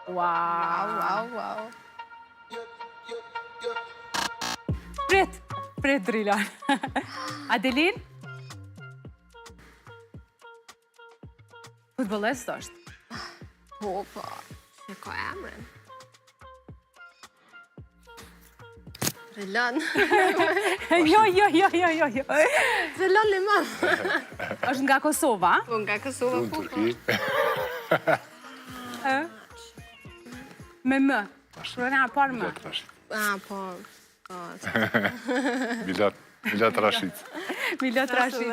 Wow. Prit Drilan. Adelin? Futbolist është? Po, që ka emrin. Drilan. Jo. Drilan Liman. është nga Kosova? Po, nga Kosova, Unë Turki. Me më. Shkrona par më. Po. Milat Rashid. Milat Rashid.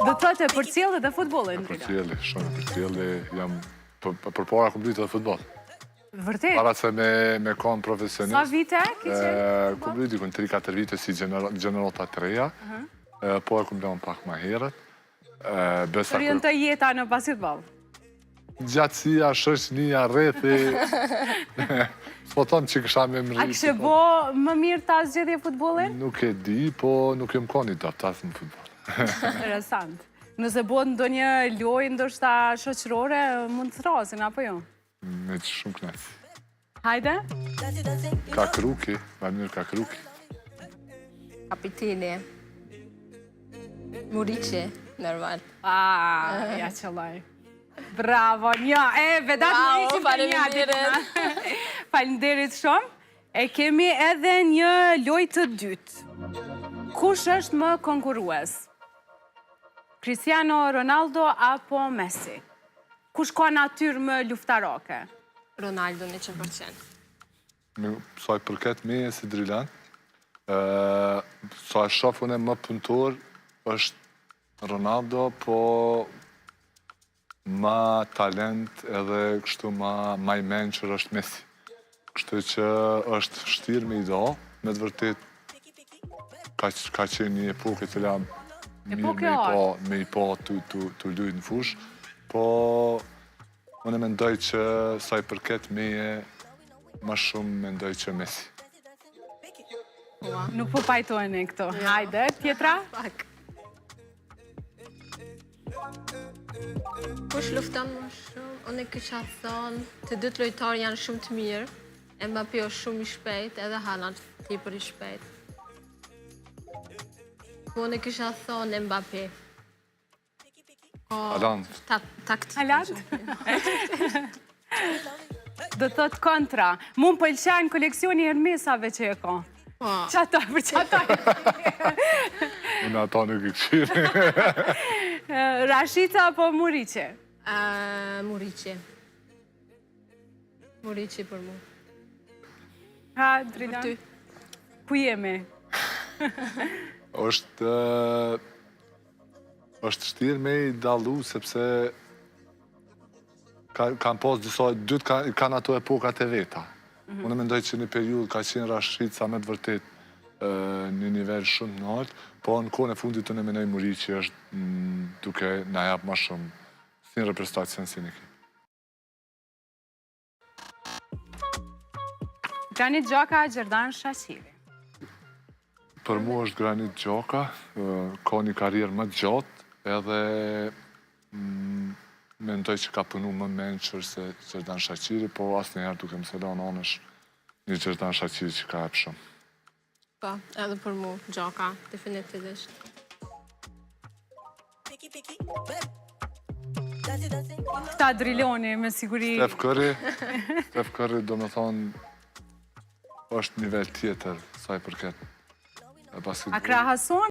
Do të thotë për cilë dhe futbolin? Për cilë, shumë për cilë. Jam për para kom lytë dhe futbol. Vërtet? Para se me konë profesionist. Sa vite ki qenë? Kom lytë dikun 3-4 vite si generota të reja. Po e kom lënë pak ma herët. Rjën të jeta në basketbol? Gjatësia, shëshnia, rethi. Po tonë që kësha me më rritë. A kështë bo më mirë ta zgjedhje futbolin? Nuk e di, po nuk e më koni do të asë në futbol. Interesant. Nëse bo në do një loj ndoshta shoqërore, mund të thrasin, apo jo? Me që shumë knasi. Hajde? Ka kruki, ma mirë ka kruki. Kapiteni. Muriqi, normal. Ja qëllaj. Bravo, një, vedat Muriqi për një atit. Falenderit shumë. E kemi edhe një loj të dytë. Kush është më konkurues? Cristiano Ronaldo apo Messi? Kush ka natyrë më luftarake? Ronaldo 100%. Sa i përket me si Drilan, sa e shofën e më punëtor është Ronaldo, po ma talent edhe kështu ma i menqër është Messi. Kështu që është shtirë me i do, me të vërtet ka qenë një epokë të la mirë me i po të lujtë në fush, po unë e mendoj që sa i përket meje, ma shumë mendoj që Messi. Nuk po pajtojnë e këto. Hajde, tjetra? Pak. Kush lufton më shumë? Unë e kisha thonë, të dytë lojtarë janë shumë të mirë, Mbappé është shumë i shpejt, edhe Haaland tepër i shpejt. Po unë e kisha thonë Mbappé. Haaland. Haaland? Do të thotë kontra. Mund pëlqen koleksioni Hermesave që e ka. Qata për qata. Unë ata nuk i këshirë. Rashida apo Muriqi? Muriqi. Muriqi për mu. Ha, Drilan? Ku jemi? është shtirë me i dalu, sepse kanë pas disa, dytë kanë ato epokat e veta. Unë mendoj që një periud ka qenë Rashid sa me të vërtet një nivel shumë në altë, po në kohën e fundit të në menoj Muriqi është duke na jap ma shumë si një reprezentacion si një ki. Granit Xhaka, Gjerdan Shaqiri. Për mu është Granit Xhaka, ka një karierë më gjatë, edhe mendoj që ka punu më menqër se Gjerdan Shaqiri, po asë njëherë duke më selon anësh një Gjerdan Shaqiri që ka e shumë. Po, edhe për mu, Xhaka, definitivisht. Këta Driloni, me siguri... Steph Curry, do me thonë, është nivel tjetër, sa i përket. A krahason?